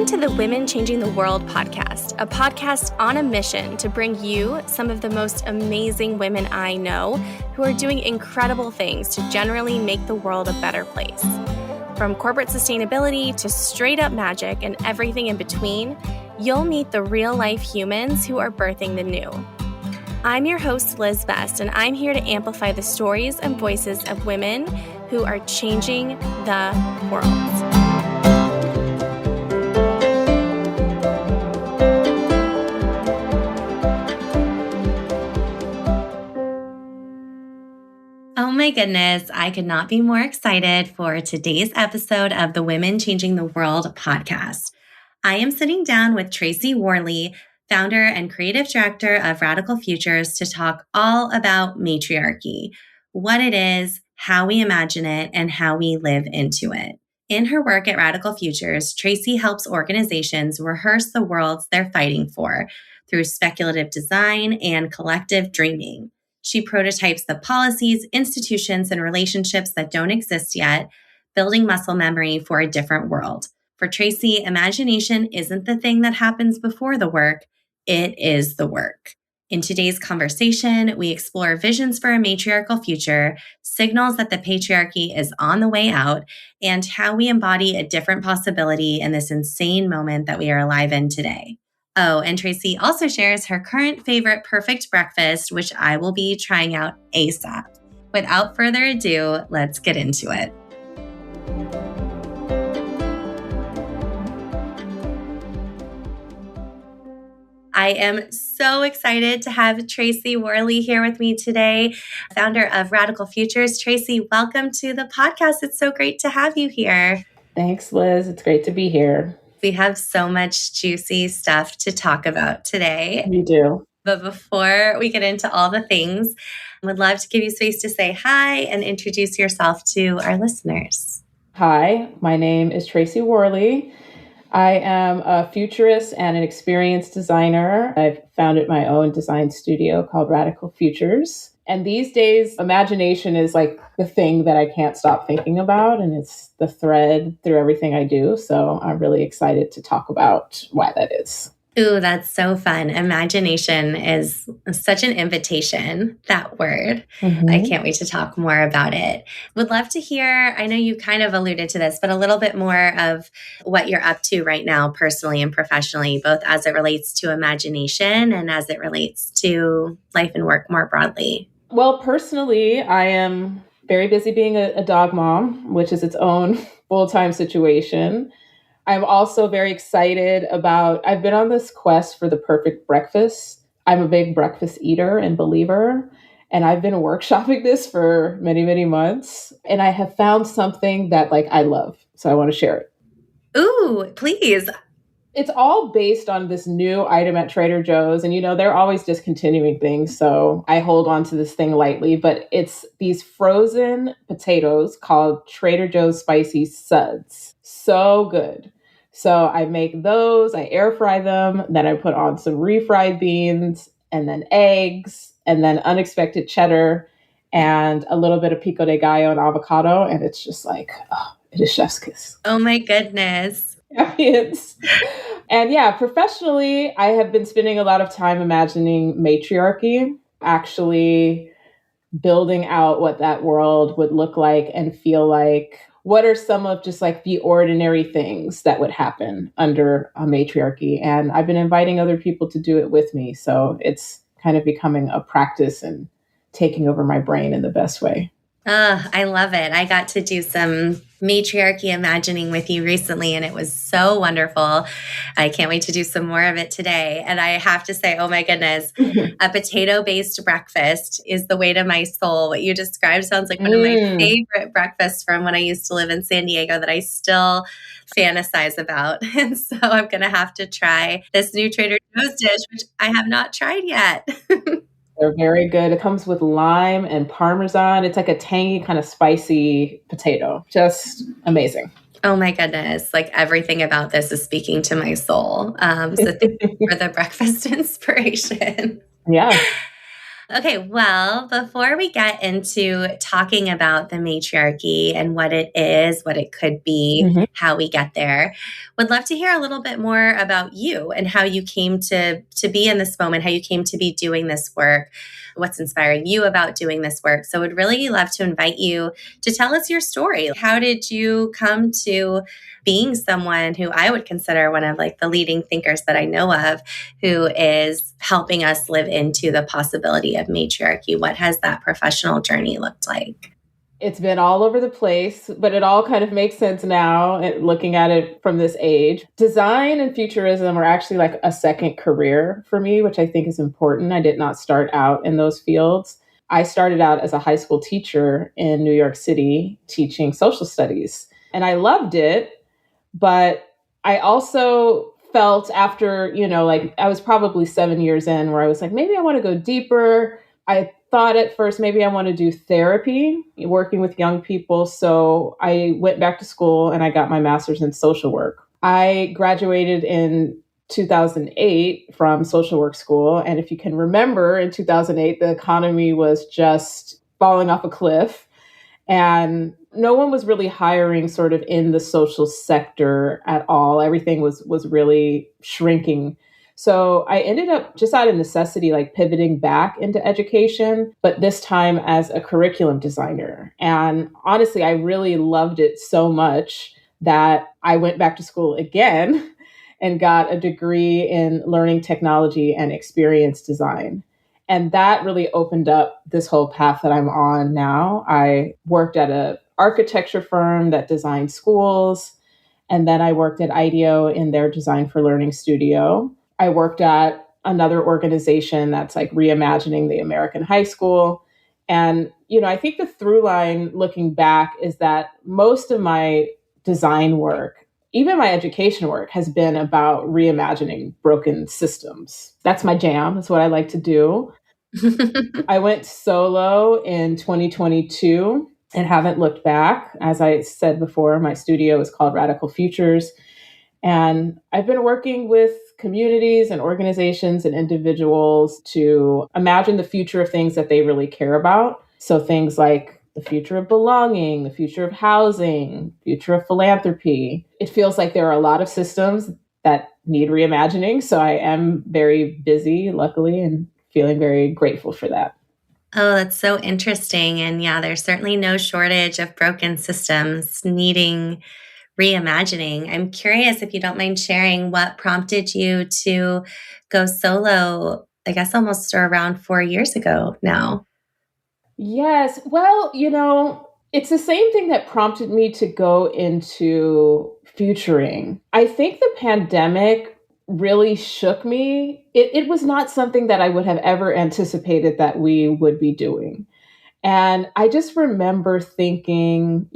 Welcome to the Women Changing the World podcast, a podcast on a mission to bring you some of the most amazing women I know who are doing incredible things to generally make the world a better place. From corporate sustainability to straight up magic and everything in between, you'll meet the real life humans who are birthing the new. I'm your host, Liz Best, and I'm here to amplify the stories and voices of women who are changing the world. Oh my goodness, I could not be more excited for today's episode of the Women Changing the World podcast. I am sitting down with Tracee Worley, founder and creative director of Radical Futures, to talk all about matriarchy, what it is, how we imagine it, and how we live into it. In her work at Radical Futures, Tracee helps organizations rehearse the worlds they're fighting for through speculative design and collective dreaming. She prototypes the policies, institutions, and relationships that don't exist yet, building muscle memory for a different world. For Tracee, imagination isn't the thing that happens before the work, it is the work. In today's conversation, we explore visions for a matriarchal future, signals that the patriarchy is on the way out, and how we embody a different possibility in this insane moment that we are alive in today. Oh, and Tracee also shares her current favorite perfect breakfast, which I will be trying out ASAP. Without further ado, let's get into it. I am so excited to have Tracee Worley here with me today, founder of Radical Futures. Tracee, welcome to the podcast. It's so great to have you here. Thanks, Liz. It's great to be here. We have so much juicy stuff to talk about today. We do. But before we get into all the things, I would love to give you space to say hi and introduce yourself to our listeners. Hi, my name is Tracee Worley. I am a futurist and an experienced designer. I've founded my own design studio called Radical Futures. And these days, imagination is like the thing that I can't stop thinking about. And it's the thread through everything I do. So I'm really excited to talk about why that is. Ooh, that's so fun. Imagination is such an invitation, that word. Mm-hmm. I can't wait to talk more about it. Would love to hear, I know you kind of alluded to this, but a little bit more of what you're up to right now, personally and professionally, both as it relates to imagination and as it relates to life and work more broadly. Well, personally, I am very busy being a dog mom, which is its own full-time situation. I'm also very excited I've been on this quest for the perfect breakfast. I'm a big breakfast eater and believer, and I've been workshopping this for many, many months. And I have found something that I love. So I want to share it. Ooh, please. It's all based on this new item at Trader Joe's. And, they're always discontinuing things. So I hold on to this thing lightly. But it's these frozen potatoes called Trader Joe's Spicy Suds. So good. So I make those, I air fry them, then I put on some refried beans and then eggs and then unexpected cheddar and a little bit of pico de gallo and avocado. And it's just it is chef's kiss. Oh my goodness. And professionally, I have been spending a lot of time imagining matriarchy, actually building out what that world would look like and feel like. What are some of just the ordinary things that would happen under a matriarchy? And I've been inviting other people to do it with me. So it's kind of becoming a practice and taking over my brain in the best way. I love it. I got to do some matriarchy imagining with you recently, and it was so wonderful. I can't wait to do some more of it today. And I have to say, oh my goodness, a potato-based breakfast is the way to my soul. What you described sounds like one of my favorite breakfasts from when I used to live in San Diego that I still fantasize about. And so I'm going to have to try this new Trader Joe's dish, which I have not tried yet. They're very good. It comes with lime and Parmesan. It's like a tangy, kind of spicy potato. Just amazing. Oh my goodness. Everything about this is speaking to my soul. So thank you for the breakfast inspiration. Yeah. Okay, well, before we get into talking about the matriarchy and what it is, what it could be, Mhm. how we get there, would love to hear a little bit more about you and how you came to be in this moment, how you came to be doing this work, what's inspiring you about doing this work. So would really love to invite you to tell us your story. How did you come to being someone who I would consider one of like the leading thinkers that I know of, who is helping us live into the possibility of matriarchy? What has that professional journey looked like? It's been all over the place, but it all kind of makes sense now looking at it from this age. Design and futurism are actually like a second career for me, which I think is important. I did not start out in those fields. I started out as a high school teacher in New York City teaching social studies, and I loved it. But I also felt after, like I was probably 7 years in where I was like, maybe I want to go deeper. I thought at first maybe I want to do therapy, working with young people. So I went back to school and I got my master's in social work. I graduated in 2008 from social work school. And if you can remember, in 2008, the economy was just falling off a cliff. And no one was really hiring sort of in the social sector at all. Everything was really shrinking. So I ended up just out of necessity, like pivoting back into education, but this time as a curriculum designer. And honestly, I really loved it so much that I went back to school again and got a degree in learning technology and experience design. And that really opened up this whole path that I'm on now. I worked at an architecture firm that designed schools. And then I worked at IDEO in their design for learning studio. I worked at another organization that's like reimagining the American high school. And, I think the through line looking back is that most of my design work, even my education work, has been about reimagining broken systems. That's my jam. That's what I like to do. I went solo in 2022 and haven't looked back. As I said before, my studio is called Radical Futures. And I've been working with communities and organizations and individuals to imagine the future of things that they really care about. So things like the future of belonging, the future of housing, future of philanthropy. It feels like there are a lot of systems that need reimagining. So I am very busy, luckily, and feeling very grateful for that. Oh, that's so interesting. And yeah, there's certainly no shortage of broken systems needing reimagining. I'm curious if you don't mind sharing what prompted you to go solo, I guess almost around 4 years ago now. Yes. Well, it's the same thing that prompted me to go into futuring. I think the pandemic really shook me. It was not something that I would have ever anticipated that we would be doing. And I just remember thinking,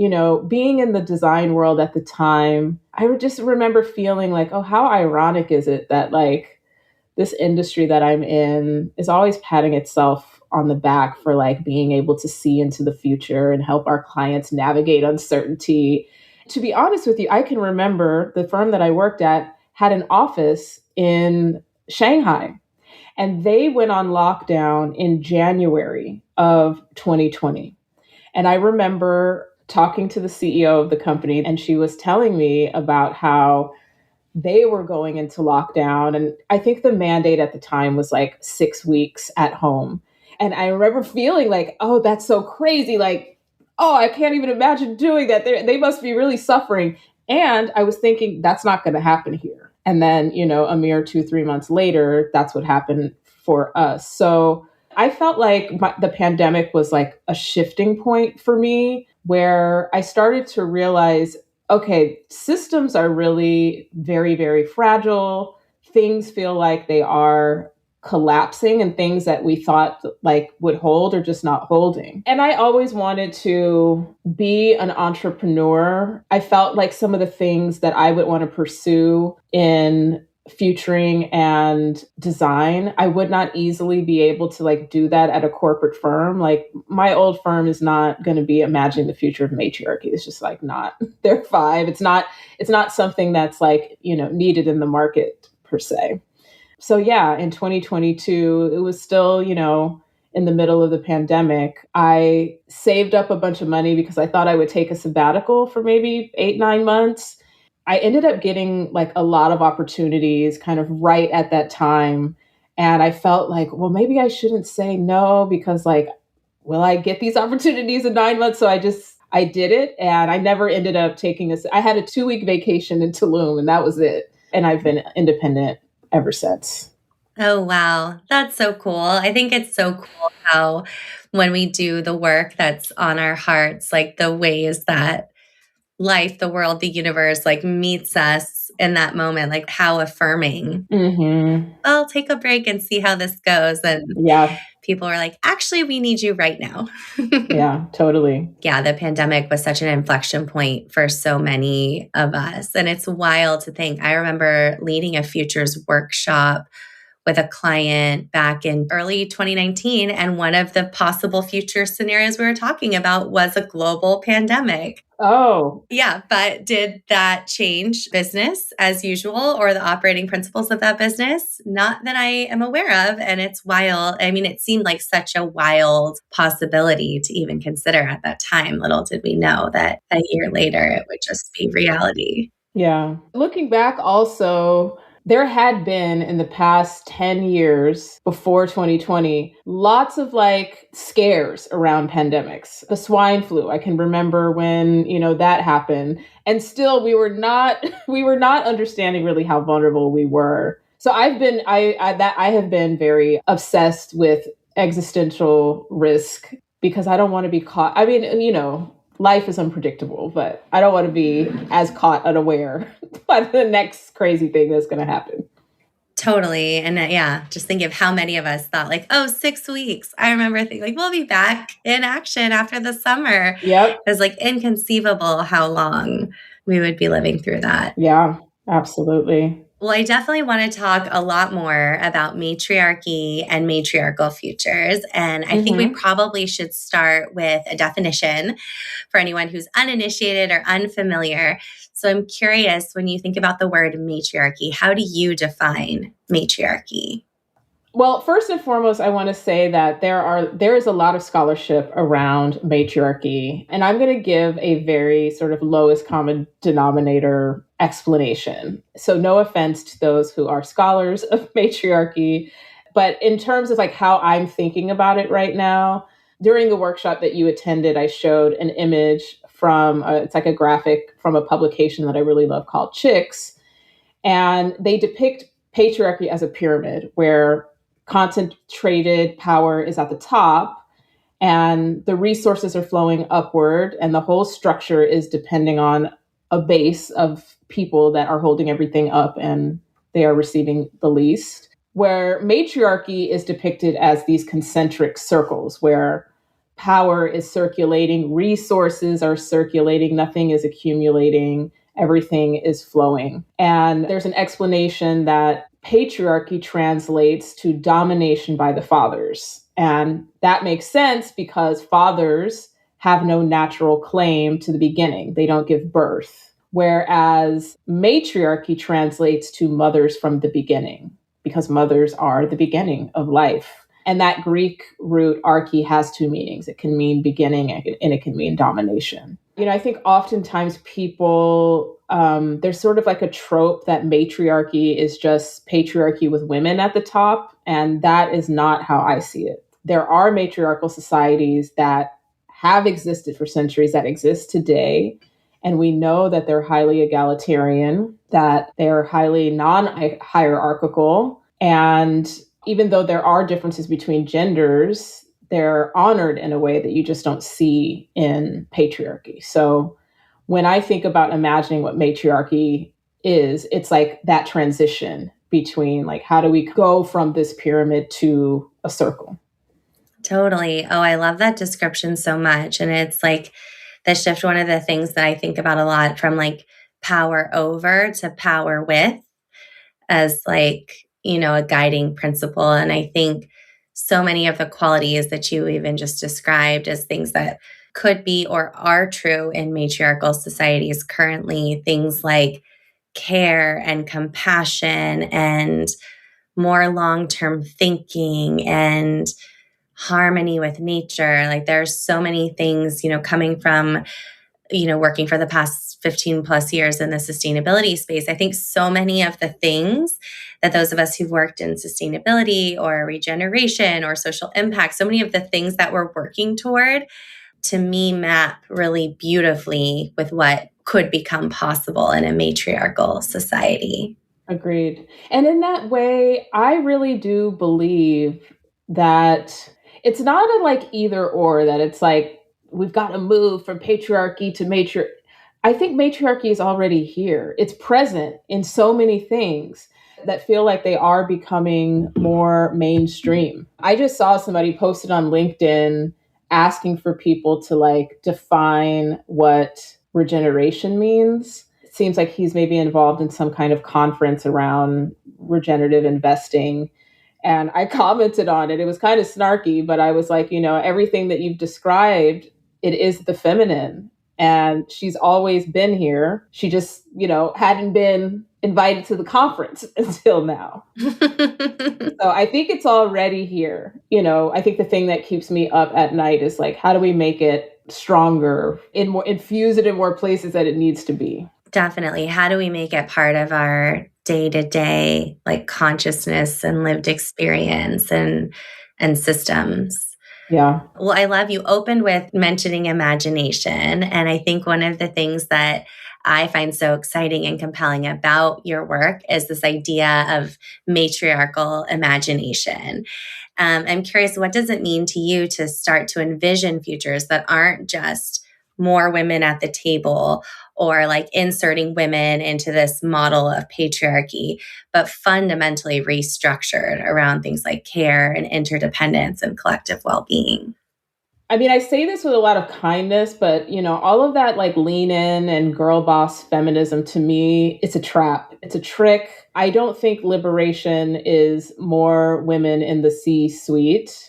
being in the design world at the time, I would just remember feeling like, oh, how ironic is it that like this industry that I'm in is always patting itself on the back for like being able to see into the future and help our clients navigate uncertainty. To be honest with you, I can remember the firm that I worked at had an office in Shanghai, and they went on lockdown in January of 2020. And I remember talking to the CEO of the company, and she was telling me about how they were going into lockdown. And I think the mandate at the time was like 6 weeks at home. And I remember feeling like, oh, that's so crazy. Like, oh, I can't even imagine doing that. They must be really suffering. And I was thinking, that's not going to happen here. And then, a mere 2, 3 months later, that's what happened for us. So I felt like the pandemic was like a shifting point for me where I started to realize, okay, systems are really very, very fragile. Things feel like they are collapsing, and things that we thought like would hold are just not holding. And I always wanted to be an entrepreneur. I felt like some of the things that I would want to pursue in futuring and design, I would not easily be able to like do that at a corporate firm. Like my old firm is not going to be imagining the future of matriarchy. It's just like not their vibe. It's not something that's like, needed in the market per se. So yeah, in 2022, it was still, in the middle of the pandemic, I saved up a bunch of money because I thought I would take a sabbatical for maybe 8, 9 months. I ended up getting like a lot of opportunities kind of right at that time. And I felt like, well, maybe I shouldn't say no because like, will I get these opportunities in 9 months? So I did it. And I never ended up I had a 2-week vacation in Tulum and that was it. And I've been independent ever since. Oh, wow. That's so cool. I think it's so cool how when we do the work that's on our hearts, like the ways that life, the world, the universe, like meets us in that moment, like how affirming. Mm-hmm. I'll take a break and see how this goes. And Yeah. people are like, actually, we need you right now. Yeah, totally. Yeah, the pandemic was such an inflection point for so many of us. And it's wild to think. I remember leading a futures workshop with a client back in early 2019. And one of the possible future scenarios we were talking about was a global pandemic. Oh, Yeah, but did that change business as usual or the operating principles of that business? Not that I am aware of. And it's wild. I mean, it seemed like such a wild possibility to even consider at that time. Little did we know that a year later it would just be reality. yeah. Looking back, also, there had been in the past 10 years before 2020, lots of like scares around pandemics. The swine flu, I can remember when, that happened. And still we were not understanding really how vulnerable we were. So I have been very obsessed with existential risk because I don't want to be caught. I mean, life is unpredictable, but I don't want to be as caught unaware by the next crazy thing that's going to happen. Totally. And yeah, just think of how many of us thought like, oh, 6 weeks. I remember thinking like, we'll be back in action after the summer. Yep. It was like inconceivable how long we would be living through that. Yeah, absolutely. Well, I definitely want to talk a lot more about matriarchy and matriarchal futures. And I think we probably should start with a definition for anyone who's uninitiated or unfamiliar. So I'm curious, when you think about the word matriarchy, how do you define matriarchy? Well, first and foremost, I want to say that there is a lot of scholarship around matriarchy, and I'm going to give a very sort of lowest common denominator explanation. So no offense to those who are scholars of matriarchy, but in terms of like how I'm thinking about it right now, during the workshop that you attended, I showed an image from it's like a graphic from a publication that I really love called Chicks, and they depict patriarchy as a pyramid where concentrated power is at the top and the resources are flowing upward and the whole structure is depending on a base of people that are holding everything up and they are receiving the least. Where matriarchy is depicted as these concentric circles where power is circulating, resources are circulating, nothing is accumulating, everything is flowing. And there's an explanation that patriarchy translates to domination by the fathers. And that makes sense because fathers have no natural claim to the beginning. They don't give birth. Whereas matriarchy translates to mothers from the beginning because mothers are the beginning of life. And that Greek root arche has two meanings. It can mean beginning and it can mean domination. I think oftentimes people, there's sort of like a trope that matriarchy is just patriarchy with women at the top. And that is not how I see it. There are matriarchal societies that have existed for centuries, that exist today. And we know that they're highly egalitarian, that they're highly non-hierarchical. And even though there are differences between genders, they're honored in a way that you just don't see in patriarchy. So when I think about imagining what matriarchy is, it's like that transition between like, how do we go from this pyramid to a circle? Totally. Oh, I love that description so much. And it's like the shift, one of the things that I think about a lot from like power over to power with as like, a guiding principle. And I think so many of the qualities that you even just described as things that could be or are true in matriarchal societies currently, things like care and compassion and more long-term thinking and harmony with nature. Like there's so many things, coming from, working for the past 15 plus years in the sustainability space. I think so many of the things that those of us who've worked in sustainability or regeneration or social impact, so many of the things that we're working toward, to me, map really beautifully with what could become possible in a matriarchal society. Agreed. And in that way, I really do believe that it's not a like either or, that it's like we've got to move from patriarchy to matriarchy. I think matriarchy is already here. It's present in so many things that feel like they are becoming more mainstream. I just saw somebody posted on LinkedIn asking for people to like define what regeneration means. It seems like he's maybe involved in some kind of conference around regenerative investing. And I commented on it. It was kind of snarky, but I was like, everything that you've described, it is the feminine. And she's always been here. She just, hadn't been invited to the conference until now. So I think it's already here. I think the thing that keeps me up at night is like, how do we make it stronger, infuse it in more places that it needs to be? Definitely. How do we make it part of our day-to-day like consciousness and lived experience and systems? Yeah. Well, I love you opened with mentioning imagination. And I think one of the things that I find so exciting and compelling about your work is this idea of matriarchal imagination. I'm curious, what does it mean to you to start to envision futures that aren't just more women at the table or like inserting women into this model of patriarchy, but fundamentally restructured around things like care and interdependence and collective well-being? I mean, I say this with a lot of kindness, but all of that like lean in and girl boss feminism, to me, it's a trap. It's a trick. I don't think liberation is more women in the C-suite.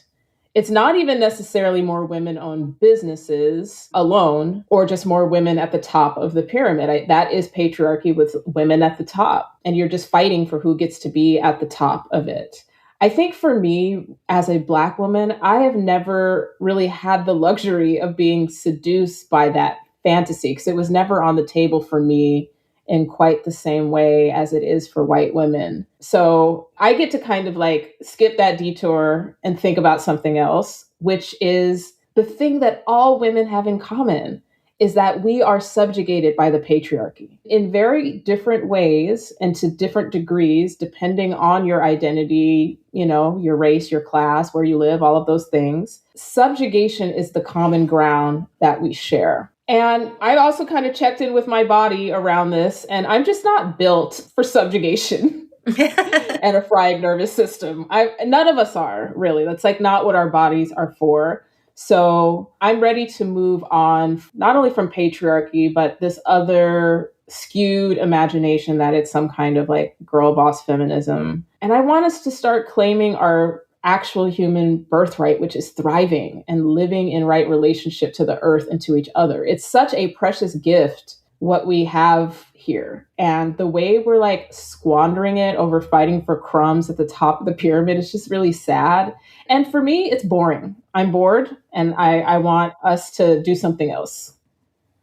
It's not even necessarily more women-owned businesses alone, or just more women at the top of the pyramid. That is patriarchy with women at the top. And you're just fighting for who gets to be at the top of it. I think for me, as a Black woman, I have never really had the luxury of being seduced by that fantasy, because it was never on the table for me in quite the same way as it is for white women. So I get to kind of like skip that detour and think about something else, which is the thing that all women have in common, is that we are subjugated by the patriarchy in very different ways and to different degrees, depending on your identity, your race, your class, where you live, all of those things. Subjugation is the common ground that we share. And I also kind of checked in with my body around this, and I'm just not built for subjugation and a fried nervous system. None of us are, really. That's like not what our bodies are for. So I'm ready to move on, not only from patriarchy, but this other skewed imagination that it's some kind of like girl boss feminism. And I want us to start claiming our actual human birthright, which is thriving and living in right relationship to the earth and to each other. It's such a precious gift, what we have here. And the way we're like squandering it over fighting for crumbs at the top of the pyramid is just really sad. And for me, it's boring. I'm bored, and I want us to do something else.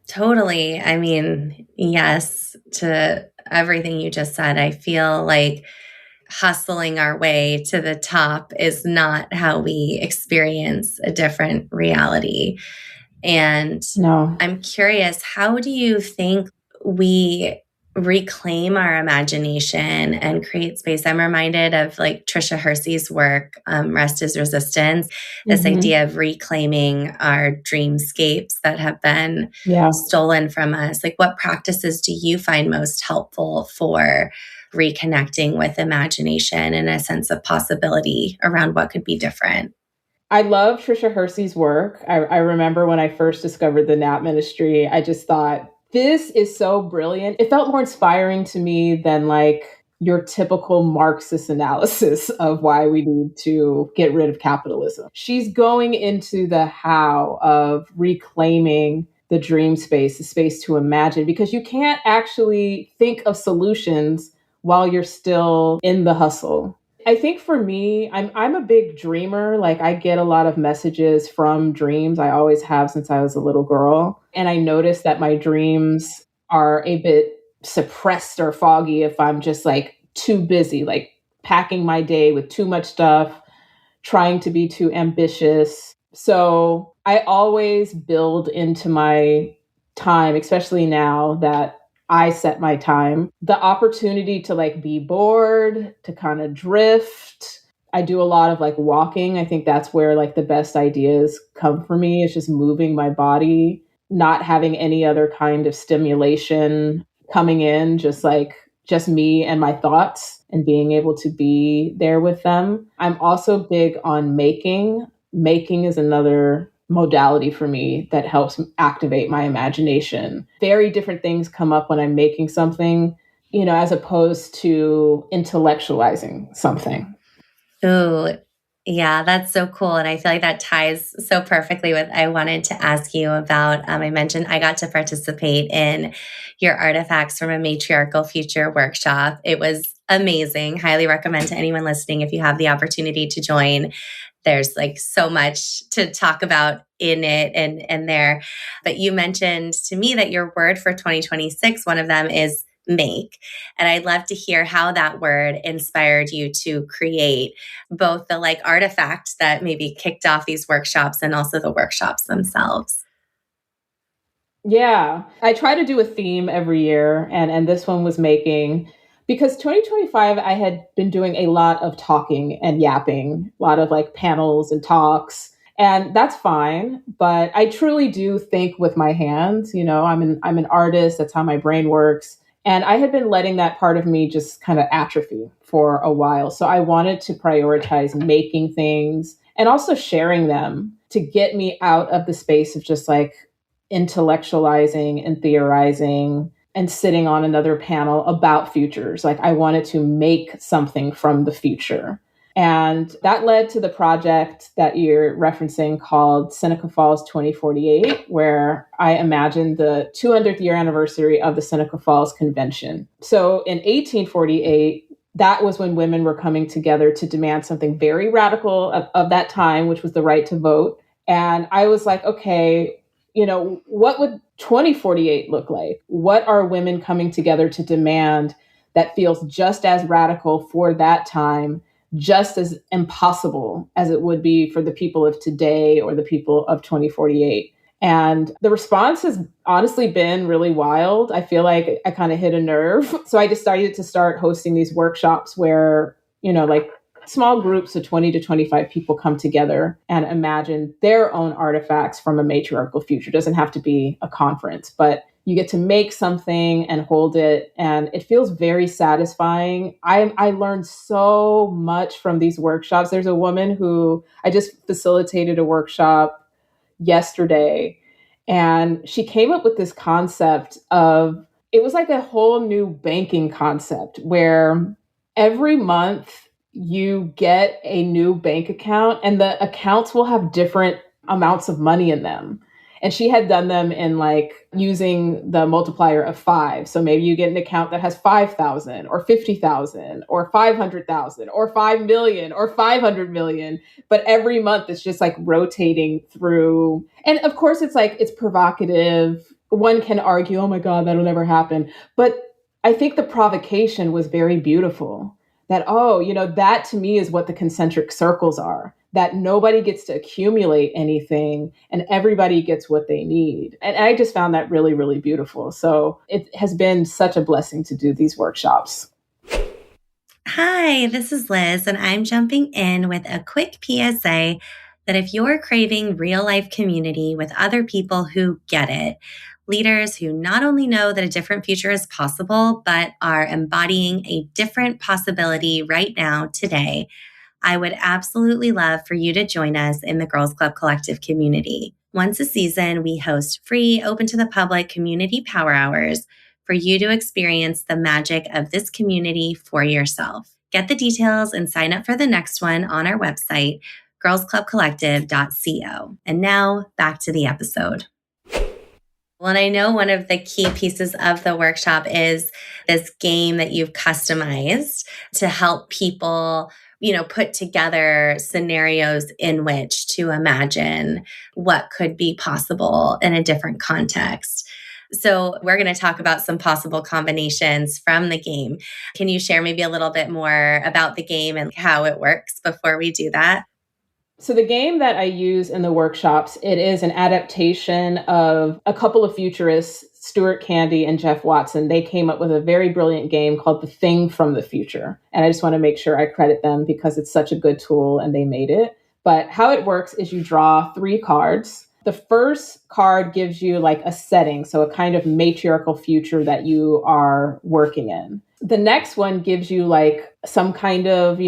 Totally. I mean, yes, to everything you just said. I feel like hustling our way to the top is not how we experience a different reality. And No. I'm curious, how do you think we reclaim our imagination and create space? I'm reminded of like Tricia Hersey's work, Rest is Resistance, this idea of reclaiming our dreamscapes that have been stolen from us. Like, what practices do you find most helpful for reconnecting with imagination and a sense of possibility around what could be different? I love Tricia Hersey's work. I remember when I first discovered the Nap Ministry, I just thought, this is so brilliant. It felt more inspiring to me than like your typical Marxist analysis of why we need to get rid of capitalism. She's going into the how of reclaiming the dream space, the space to imagine, because you can't actually think of solutions while you're still in the hustle. I think for me, I'm a big dreamer. Like I get a lot of messages from dreams. I always have since I was a little girl. And I notice that my dreams are a bit suppressed or foggy if I'm just like too busy, like packing my day with too much stuff, trying to be too ambitious. So I always build into my time, especially now that I set my time, the opportunity to like be bored, to kind of drift. I do a lot of like walking. I think that's where like the best ideas come for me. It's just moving my body, not having any other kind of stimulation coming in, just me and my thoughts and being able to be there with them. I'm also big on making. Making is another modality for me that helps activate my imagination. Very different things come up when I'm making something, as opposed to intellectualizing something. Ooh, yeah, that's so cool. And I feel like that ties so perfectly with I wanted to ask you about. I mentioned I got to participate in your artifacts from a Matriarchal Future workshop. It was amazing. Highly recommend to anyone listening if you have the opportunity to join. There's like so much to talk about in it and there. But you mentioned to me that your word for 2026, one of them is make. And I'd love to hear how that word inspired you to create both the like artifacts that maybe kicked off these workshops and also the workshops themselves. Yeah, I try to do a theme every year, and this one was making, because 2025 I had been doing a lot of talking and yapping, a lot of like panels and talks, and that's fine. But I truly do think with my hands. I'm an artist. That's how my brain works. And I had been letting that part of me just kind of atrophy for a while. So I wanted to prioritize making things and also sharing them to get me out of the space of just like intellectualizing and theorizing and sitting on another panel about futures. Like I wanted to make something from the future. And that led to the project that you're referencing called Seneca Falls 2048, where I imagined the 200th year anniversary of the Seneca Falls Convention. So in 1848, that was when women were coming together to demand something very radical of that time, which was the right to vote. And I was like, okay, what would 2048 look like? What are women coming together to demand that feels just as radical for that time, just as impossible as it would be for the people of today or the people of 2048? And the response has honestly been really wild. I feel like I kind of hit a nerve. So I decided to start hosting these workshops where, like small groups of 20 to 25 people come together and imagine their own artifacts from a matriarchal future. It doesn't have to be a conference, but you get to make something and hold it. And it feels very satisfying. I learned so much from these workshops. There's a woman who I just facilitated a workshop yesterday, and she came up with this concept of, it was like a whole new banking concept where every month you get a new bank account and the accounts will have different amounts of money in them. And she had done them in like using the multiplier of 5. So maybe you get an account that has 5,000 or 50,000 or 500,000 or 5 million or 500 million. But every month it's just like rotating through. And of course, it's provocative. One can argue, oh my God, that'll never happen. But I think the provocation was very beautiful. That, that to me is what the concentric circles are, that nobody gets to accumulate anything and everybody gets what they need. And I just found that really, really beautiful. So it has been such a blessing to do these workshops. Hi, this is Liz, and I'm jumping in with a quick PSA that if you're craving real life community with other people who get it, leaders who not only know that a different future is possible, but are embodying a different possibility right now, today, I would absolutely love for you to join us in the Girls Club Collective community. Once a season, we host free, open to the public community power hours for you to experience the magic of this community for yourself. Get the details and sign up for the next one on our website, girlsclubcollective.co. And now back to the episode. Well, and I know one of the key pieces of the workshop is this game that you've customized to help people put together scenarios in which to imagine what could be possible in a different context. So we're going to talk about some possible combinations from the game. Can you share maybe a little bit more about the game and how it works before we do that? So the game that I use in the workshops, it is an adaptation of a couple of futurists, Stuart Candy and Jeff Watson. They came up with a very brilliant game called The Thing from the Future. And I just want to make sure I credit them because it's such a good tool and they made it. But how it works is you draw 3 cards. The first card gives you like a setting, so a kind of matriarchal future that you are working in. The next one gives you like some kind of,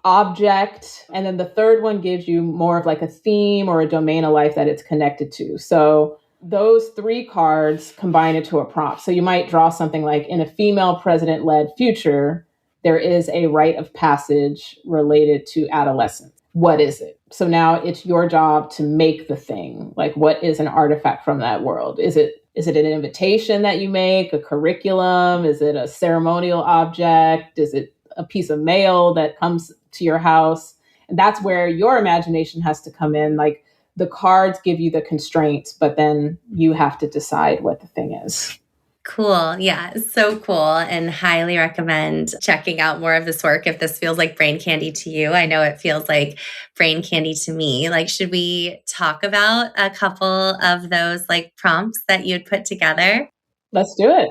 object. And then the third one gives you more of like a theme or a domain of life that it's connected to. So those 3 cards combine into a prompt. So you might draw something like, in a female president-led future, there is a rite of passage related to adolescence. What is it? So now it's your job to make the thing. Like, what is an artifact from that world? Is it an invitation that you make, a curriculum? Is it a ceremonial object? Is it a piece of mail that comes to your house? And that's where your imagination has to come in. Like, the cards give you the constraints, but then you have to decide what the thing is. Cool. Yeah, so cool. And highly recommend checking out more of this work if this feels like brain candy to you. I know it feels like brain candy to me. Like, should we talk about a couple of those like prompts that you'd put together? Let's do it.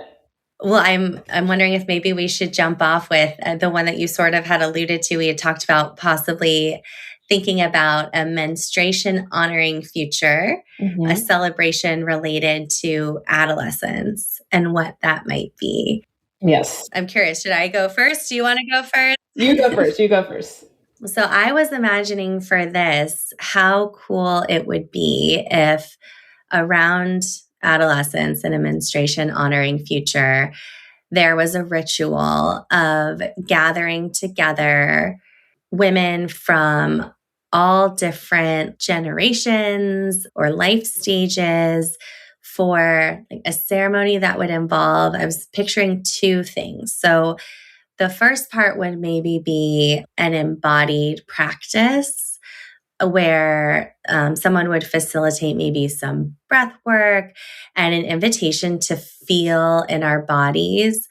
Well, I'm wondering if maybe we should jump off with the one that you sort of had alluded to. We had talked about possibly thinking about a menstruation honoring future, a celebration related to adolescence and what that might be. Yes. I'm curious, should I go first? Do you want to go first? You go first. You go first. So I was imagining for this how cool it would be if around adolescence and a menstruation honoring future, there was a ritual of gathering together women from all different generations or life stages for like a ceremony that would involve, I was picturing 2 things. So the first part would maybe be an embodied practice where someone would facilitate maybe some breath work and an invitation to feel in our bodies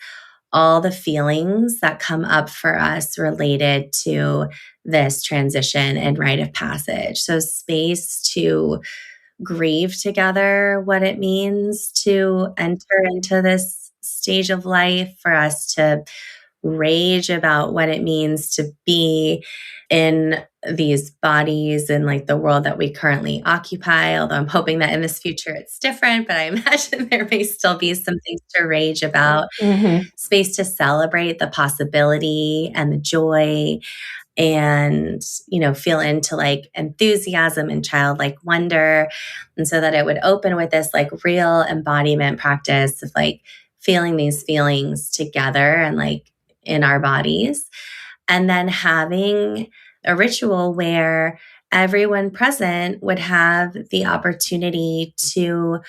all the feelings that come up for us related to this transition and rite of passage. So space to grieve together what it means to enter into this stage of life, for us to rage about what it means to be in these bodies and like the world that we currently occupy. Although I'm hoping that in this future it's different, but I imagine there may still be some things to rage about. Space to celebrate the possibility and the joy and, feel into like enthusiasm and childlike wonder. And so that it would open with this like real embodiment practice of like feeling these feelings together and like in our bodies. And then having a ritual where everyone present would have the opportunity to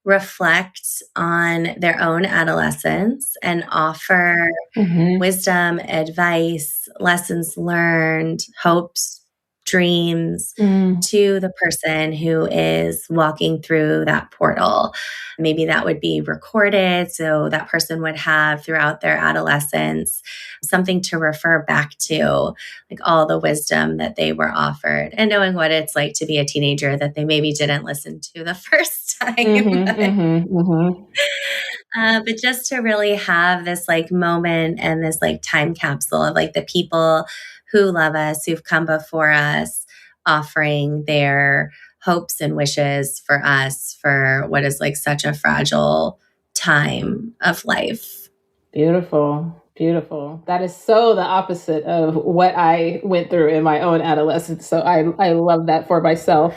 reflect on their own adolescence and offer wisdom, advice, lessons learned, hopes, dreams to the person who is walking through that portal. Maybe that would be recorded, so that person would have throughout their adolescence something to refer back to, like all the wisdom that they were offered, and knowing what it's like to be a teenager that they maybe didn't listen to the first time. But just to really have this like moment and this like time capsule of like the people who love us, who've come before us, offering their hopes and wishes for us for what is like such a fragile time of life. Beautiful. Beautiful. That is so the opposite of what I went through in my own adolescence. So I love that for myself.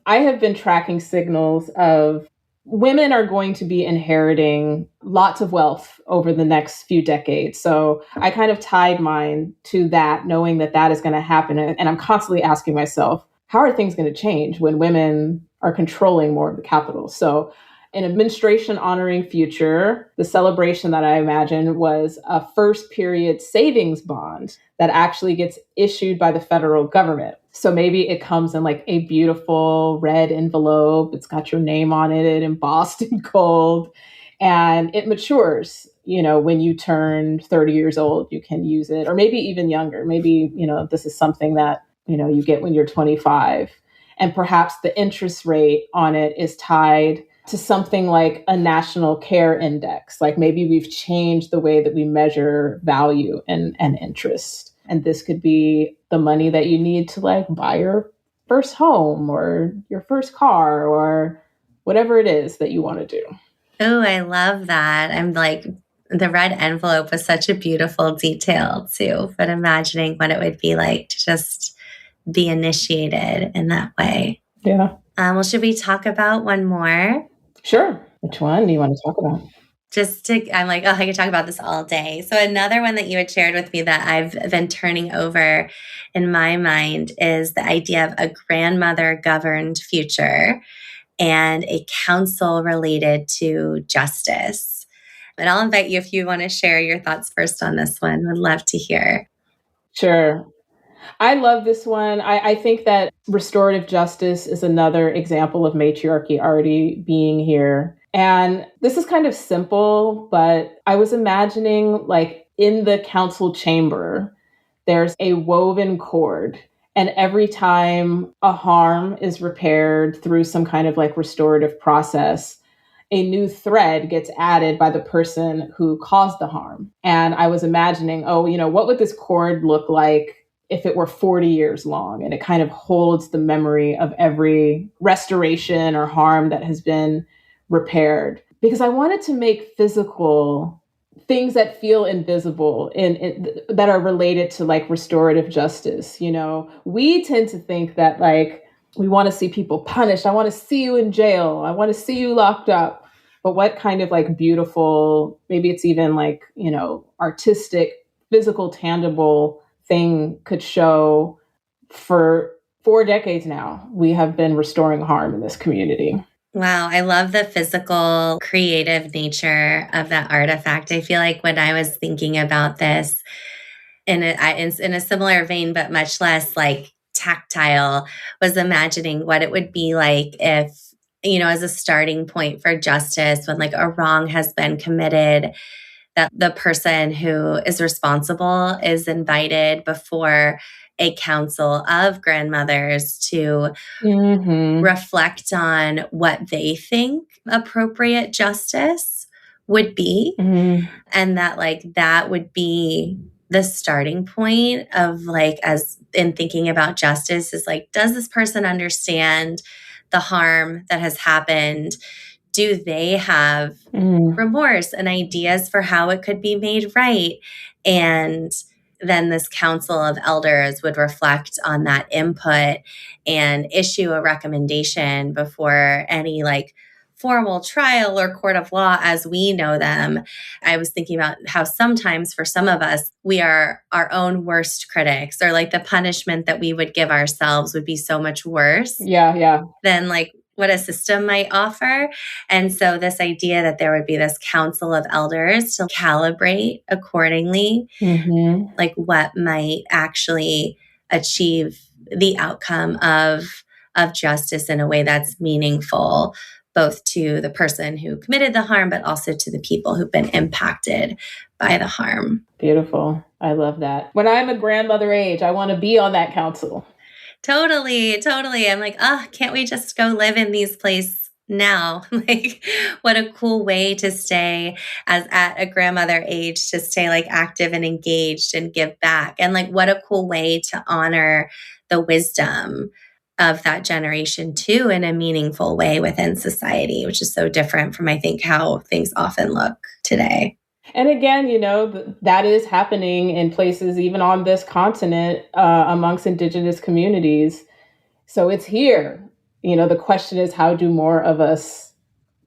I have been tracking signals of women are going to be inheriting lots of wealth over the next few decades. So I kind of tied mine to that, knowing that that is going to happen. And I'm constantly asking myself, how are things going to change when women are controlling more of the capital? So An administration honoring future, the celebration that I imagine was a first period savings bond that actually gets issued by the federal government. So maybe it comes in like a beautiful red envelope. It's got your name on it embossed in gold, and it matures. When you turn 30 years old, you can use it, or maybe even younger. Maybe, this is something that, you get when you're 25. And perhaps the interest rate on it is tied to something like a national care index. Like maybe we've changed the way that we measure value and interest. And this could be the money that you need to like buy your first home or your first car or whatever it is that you want to do. Oh, I love that. I'm like, the red envelope was such a beautiful detail too, but imagining what it would be like to just be initiated in that way. Yeah. Well, should we talk about one more? Sure. Which one do you want to talk about? I'm like, oh, I could talk about this all day. So another one that you had shared with me that I've been turning over in my mind is the idea of a grandmother governed future and a council related to justice. But I'll invite you if you want to share your thoughts first on this one. Would love to hear. Sure. I love this one. I think that restorative justice is another example of matriarchy already being here. And this is kind of simple, but I was imagining like in the council chamber, there's a woven cord. And every time a harm is repaired through some kind of like restorative process, a new thread gets added by the person who caused the harm. And I was imagining, what would this cord look like if it were 40 years long? And it kind of holds the memory of every restoration or harm that has been repaired. Because I wanted to make physical things that feel invisible that are related to like restorative justice. We tend to think that like we want to see people punished. I want to see you in jail. I want to see you locked up. But what kind of like beautiful, maybe it's even like, artistic, physical, tangible thing could show for 4 decades now, we have been restoring harm in this community. Wow, I love the physical, creative nature of that artifact. I feel like when I was thinking about this in a similar vein, but much less like tactile, was imagining what it would be like if, as a starting point for justice, when like a wrong has been committed, that the person who is responsible is invited before a council of grandmothers to reflect on what they think appropriate justice would be. And that like that would be the starting point of like, as in thinking about justice, is like, does this person understand the harm that has happened? Do they have remorse and ideas for how it could be made right? And then this council of elders would reflect on that input and issue a recommendation before any like formal trial or court of law as we know them. I was thinking about how sometimes for some of us, we are our own worst critics, or like the punishment that we would give ourselves would be so much worse than like what a system might offer. And so this idea that there would be this council of elders to calibrate accordingly, like what might actually achieve the outcome of justice in a way that's meaningful, both to the person who committed the harm, but also to the people who've been impacted by the harm. Beautiful. I love that. When I'm a grandmother age, I want to be on that council. Totally. I'm like, can't we just go live in these places now? Like, what a cool way to stay as at a grandmother age, to stay like active and engaged and give back. And like, what a cool way to honor the wisdom of that generation too, in a meaningful way within society, which is so different from, I think, how things often look today. And again, that is happening in places, even on this continent, amongst Indigenous communities. So it's here. The question is, how do more of us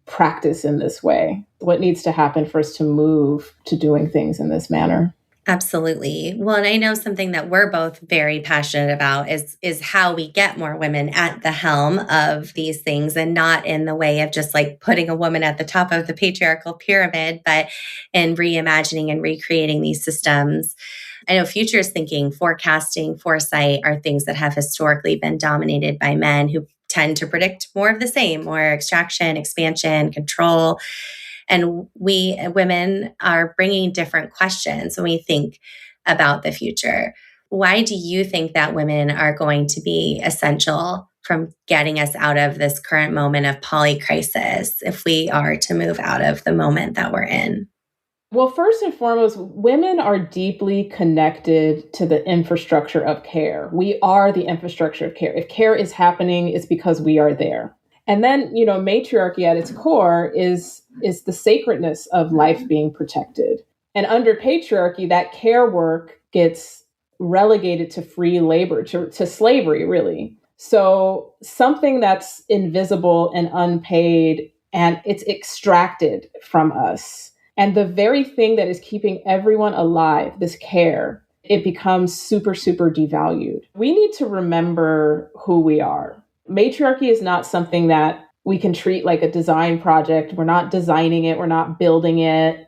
practice in this way? What needs to happen for us to move to doing things in this manner? Absolutely. Well, and I know something that we're both very passionate about is how we get more women at the helm of these things, and not in the way of just like putting a woman at the top of the patriarchal pyramid, but in reimagining and recreating these systems. I know futures thinking, forecasting, foresight are things that have historically been dominated by men who tend to predict more of the same, more extraction, expansion, control. And we women are bringing different questions when we think about the future. Why do you think that women are going to be essential from getting us out of this current moment of polycrisis if we are to move out of the moment that we're in? Well, first and foremost, women are deeply connected to the infrastructure of care. We are the infrastructure of care. If care is happening, it's because we are there. And then, matriarchy at its core is the sacredness of life being protected. And under patriarchy, that care work gets relegated to free labor, to slavery, really. So something that's invisible and unpaid, and it's extracted from us. And the very thing that is keeping everyone alive, this care, it becomes super, super devalued. We need to remember who we are. Matriarchy is not something that we can treat like a design project. We're not designing it. We're not building it.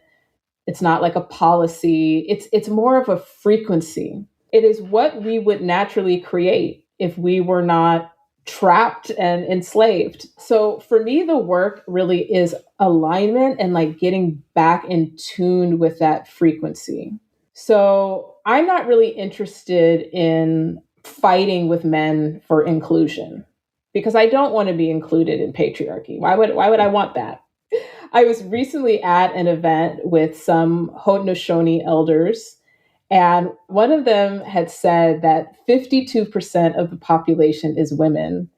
It's not like a policy. It's more of a frequency. It is what we would naturally create if we were not trapped and enslaved. So for me, the work really is alignment and like getting back in tune with that frequency. So I'm not really interested in fighting with men for inclusion because I don't want to be included in patriarchy. Why would I want that? I was recently at an event with some Haudenosaunee elders, and one of them had said that 52% of the population is women,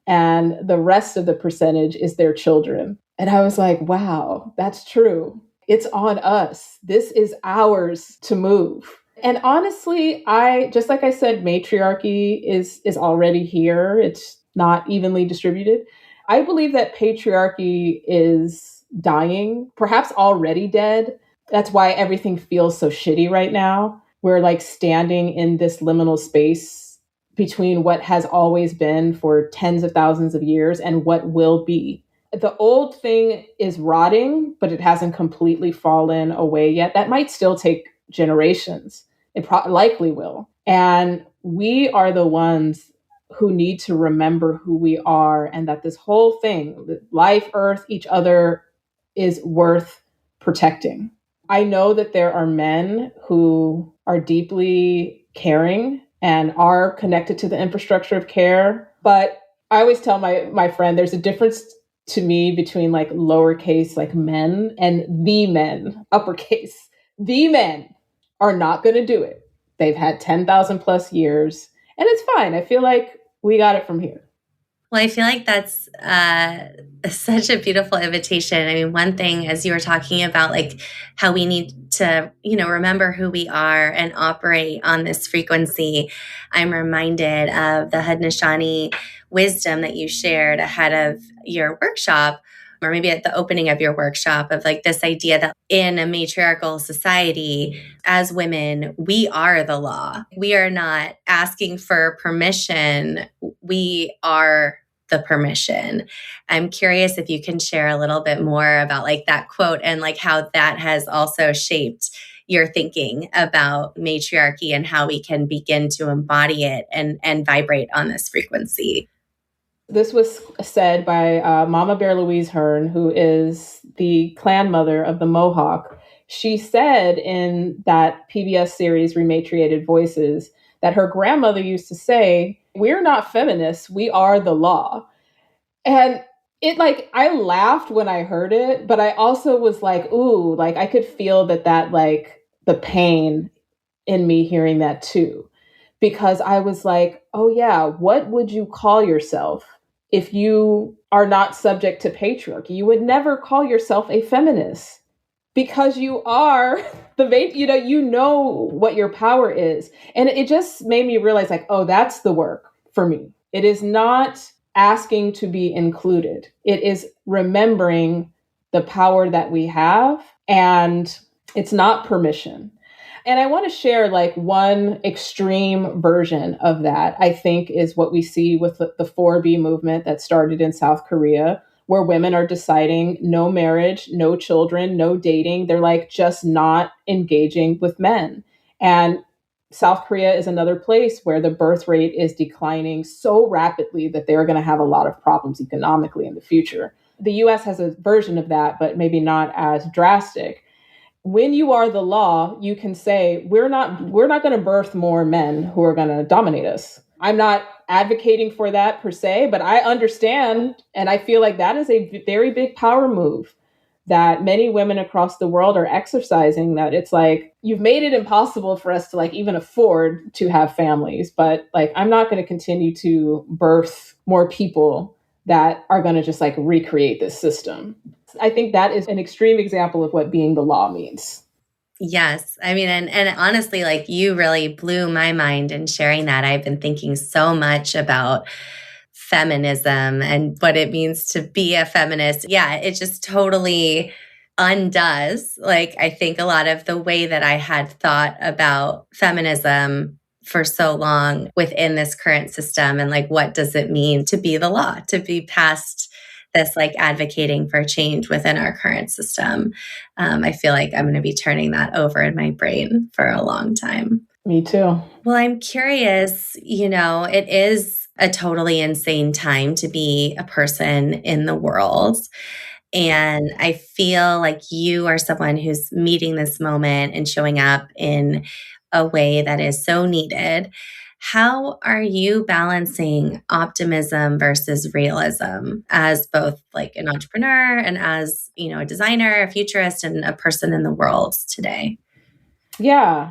and the rest of the percentage is their children. And I was like, wow, that's true. It's on us. This is ours to move. And honestly, just like I said, matriarchy is already here. It's not evenly distributed. I believe that patriarchy is dying, perhaps already dead. That's why everything feels so shitty right now. We're like standing in this liminal space between what has always been for tens of thousands of years and what will be. The old thing is rotting, but it hasn't completely fallen away yet. That might still take generations. It likely will. And we are the ones who need to remember who we are, and that this whole thing, life, earth, each other, is worth protecting. I know that there are men who are deeply caring and are connected to the infrastructure of care. But I always tell my friend there's a difference to me between like lowercase like men and the men, uppercase. The men are not going to do it. They've had 10,000 plus years, and it's fine. I feel like we got it from here. Well, I feel like that's such a beautiful invitation. I mean, one thing, as you were talking about, like how we need to, remember who we are and operate on this frequency, I'm reminded of the Haudenosaunee wisdom that you shared ahead of your workshop, or maybe at the opening of your workshop, of like this idea that in a matriarchal society, as women, we are the law. We are not asking for permission. We are the permission. I'm curious if you can share a little bit more about like that quote and like how that has also shaped your thinking about matriarchy and how we can begin to embody it and vibrate on this frequency. This was said by Mama Bear Louise Hearn, who is the clan mother of the Mohawk. She said in that PBS series, Rematriated Voices, that her grandmother used to say, "We're not feminists, we are the law." And it like, I laughed when I heard it, but I also was like, ooh, like I could feel that like the pain in me hearing that too. Because I was like, oh yeah, what would you call yourself if you are not subject to patriarchy? You would never call yourself a feminist because you are you know what your power is. And it just made me realize like, oh, that's the work for me. It is not asking to be included. It is remembering the power that we have, and it's not permission. And I want to share like one extreme version of that, I think, is what we see with the 4B movement that started in South Korea, where women are deciding no marriage, no children, no dating. They're like just not engaging with men. And South Korea is another place where the birth rate is declining so rapidly that they're going to have a lot of problems economically in the future. The US has a version of that, but maybe not as drastic. When you are the law, you can say we're not going to birth more men who are going to dominate us. I'm not advocating for that per se, but I understand and I feel like that is a very big power move that many women across the world are exercising, that it's like you've made it impossible for us to like even afford to have families, but like I'm not going to continue to birth more people that are going to just like recreate this system. I think that is an extreme example of what being the law means. Yes. I mean, and honestly, like you really blew my mind in sharing that. I've been thinking so much about feminism and what it means to be a feminist. Yeah, it just totally undoes, like, I think a lot of the way that I had thought about feminism for so long within this current system. And like, what does it mean to be the law, to be past this, like advocating for change within our current system? I feel like I'm going to be turning that over in my brain for a long time. Me too. Well, I'm curious, it is a totally insane time to be a person in the world. And I feel like you are someone who's meeting this moment and showing up in a way that is so needed. How are you balancing optimism versus realism as both like an entrepreneur and as, a designer, a futurist, and a person in the world today? Yeah.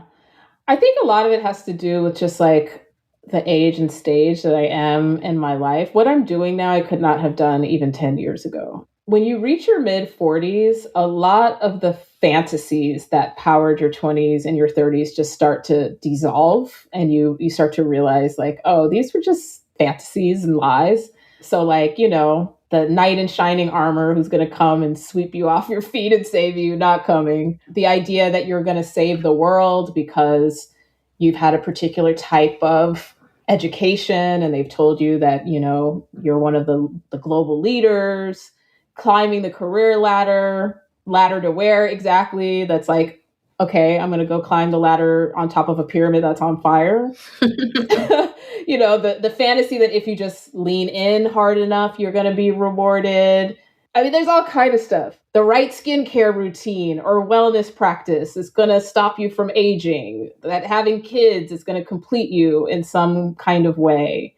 I think a lot of it has to do with just like the age and stage that I am in my life. What I'm doing now, I could not have done even 10 years ago. When you reach your mid 40s, a lot of the fantasies that powered your 20s and your 30s just start to dissolve. And you start to realize, like, oh, these were just fantasies and lies. So, like, the knight in shining armor who's going to come and sweep you off your feet and save you, not coming. The idea that you're going to save the world because you've had a particular type of education and they've told you that, you're one of the global leaders, climbing the career ladder to where exactly? That's like, okay, I'm going to go climb the ladder on top of a pyramid that's on fire. The fantasy that if you just lean in hard enough, you're going to be rewarded. I mean, there's all kind of stuff. The right skincare routine or wellness practice is going to stop you from aging. That having kids is going to complete you in some kind of way.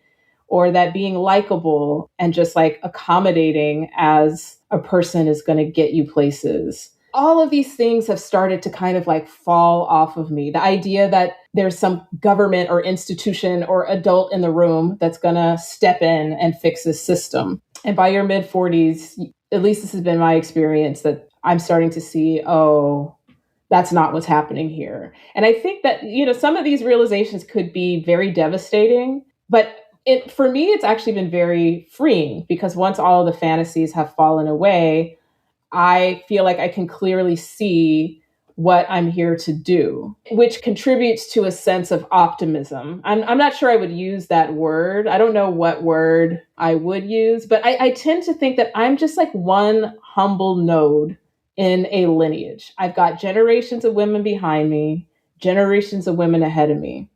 Or that being likable and just like accommodating as a person is going to get you places. All of these things have started to kind of like fall off of me. The idea that there's some government or institution or adult in the room that's going to step in and fix this system. And by your mid 40s, at least this has been my experience, that I'm starting to see, oh, that's not what's happening here. And I think that, some of these realizations could be very devastating, but for me, it's actually been very freeing, because once all of the fantasies have fallen away, I feel like I can clearly see what I'm here to do, which contributes to a sense of optimism. I'm not sure I would use that word. I don't know what word I would use, but I tend to think that I'm just like one humble node in a lineage. I've got generations of women behind me, generations of women ahead of me,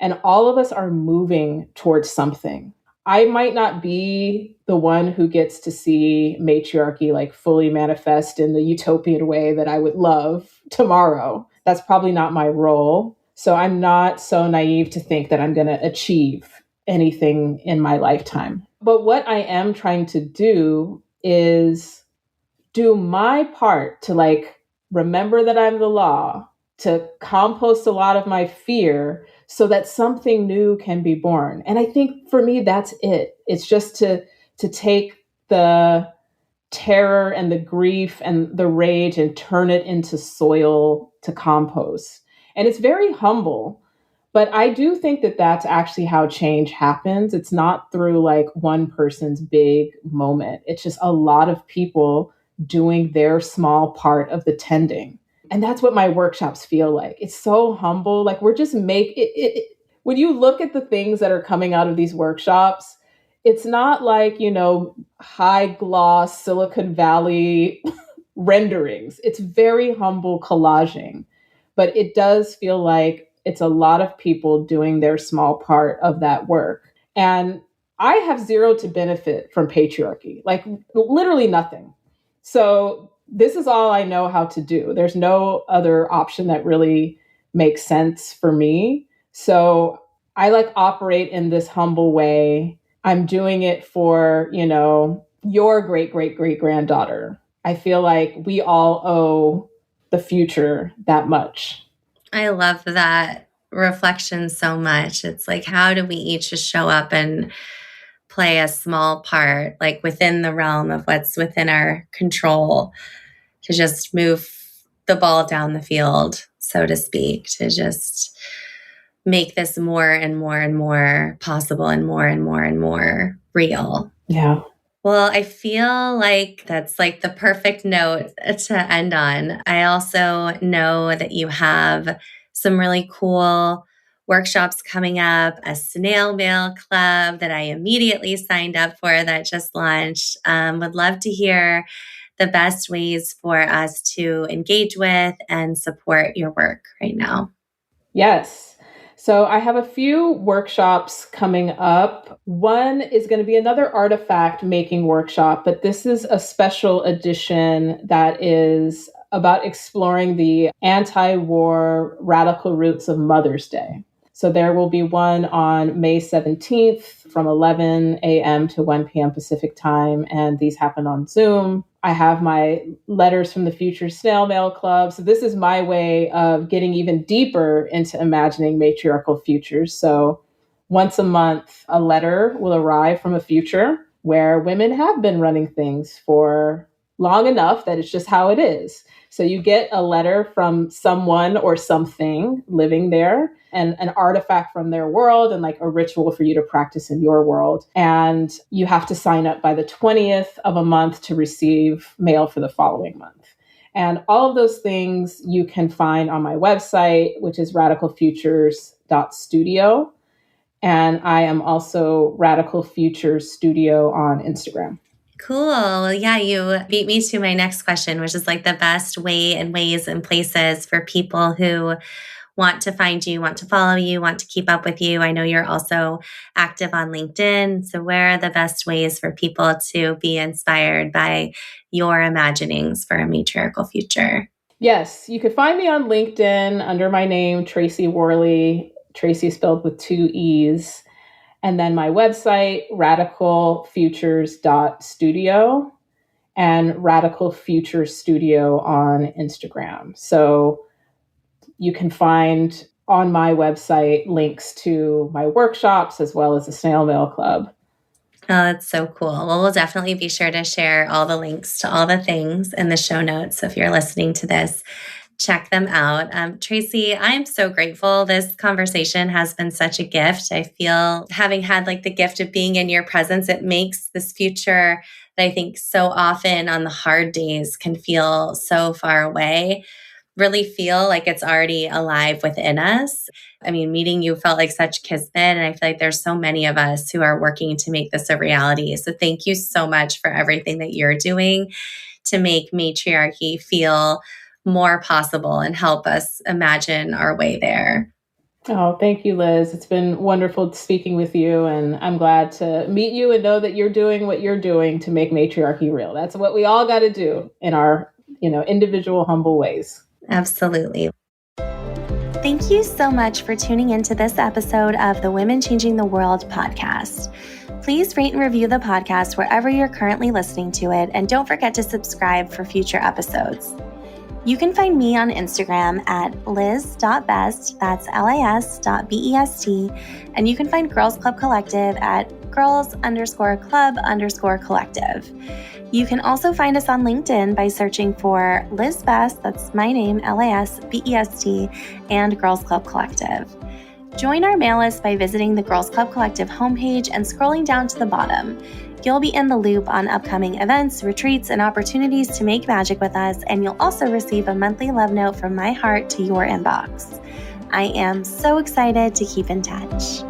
and all of us are moving towards something. I might not be the one who gets to see matriarchy like fully manifest in the utopian way that I would love tomorrow. That's probably not my role. So I'm not so naive to think that I'm going to achieve anything in my lifetime. But what I am trying to do is do my part to like remember that I'm the law, to compost a lot of my fear so that something new can be born. And I think for me, that's it. It's just to take the terror and the grief and the rage and turn it into soil to compost. And it's very humble, but I do think that that's actually how change happens. It's not through like one person's big moment. It's just a lot of people doing their small part of the tending. And that's what my workshops feel like. It's so humble. Like we're just when you look at the things that are coming out of these workshops, it's not like, high gloss Silicon Valley renderings. It's very humble collaging, but it does feel like it's a lot of people doing their small part of that work. And I have zero to benefit from patriarchy, like literally nothing. So this is all I know how to do. There's no other option that really makes sense for me. So I operate in this humble way. I'm doing it for, your great, great, great granddaughter. I feel like we all owe the future that much. I love that reflection so much. It's like, how do we each just show up and play a small part, like within the realm of what's within our control, to just move the ball down the field, so to speak, to just make this more and more and more possible and more and more and more real. Yeah. Well, I feel like that's like the perfect note to end on. I also know that you have some really cool workshops coming up, a snail mail club that I immediately signed up for that just launched. Would love to hear the best ways for us to engage with and support your work right now. Yes. So I have a few workshops coming up. One is going to be another artifact making workshop, but this is a special edition that is about exploring the anti-war radical roots of Mother's Day. So there will be one on May 17th from 11 a.m. to 1 p.m. Pacific time, and these happen on Zoom. I have my Letters from the Future Snail Mail Club. So this is my way of getting even deeper into imagining matriarchal futures. So once a month, a letter will arrive from a future where women have been running things for long enough that it's just how it is. So you get a letter from someone or something living there, and an artifact from their world, and like a ritual for you to practice in your world. And you have to sign up by the 20th of a month to receive mail for the following month. And all of those things you can find on my website, which is radicalfutures.studio. And I am also Radical Futures Studio on Instagram. Cool. Yeah, you beat me to my next question, which is like the best way and ways and places for people who want to find you, want to follow you, want to keep up with you. I know you're also active on LinkedIn. So where are the best ways for people to be inspired by your imaginings for a matriarchal future? Yes, you could find me on LinkedIn under my name, Tracee Worley, Tracee spelled with 2 E's. And then my website, radicalfutures.studio, and Radical Future Studio on Instagram. So you can find on my website links to my workshops as well as the Snail Mail Club. Oh, that's so cool. Well, we'll definitely be sure to share all the links to all the things in the show notes. So if you're listening to this, check them out. Tracee, I'm so grateful. This conversation has been such a gift. I feel having had like the gift of being in your presence, it makes this future that I think so often on the hard days can feel so far away, really feel like it's already alive within us. I mean, meeting you felt like such kismet, and I feel like there's so many of us who are working to make this a reality. So thank you so much for everything that you're doing to make matriarchy feel more possible and help us imagine our way there. Oh, thank you, Liz. It's been wonderful speaking with you, and I'm glad to meet you and know that you're doing what you're doing to make matriarchy real. That's what we all got to do in our, individual humble ways. Absolutely. Thank you so much for tuning into this episode of the Women Changing the World podcast. Please rate and review the podcast wherever you're currently listening to it, and don't forget to subscribe for future episodes. You can find me on Instagram at liz.best, that's lis.best, and you can find Girls Club Collective at girls_club_collective. You can also find us on LinkedIn by searching for Liz Best, that's my name, LISBEST, and Girls Club Collective. Join our mail list by visiting the Girls Club Collective homepage and scrolling down to the bottom. You'll be in the loop on upcoming events, retreats, and opportunities to make magic with us, and you'll also receive a monthly love note from my heart to your inbox. I am so excited to keep in touch.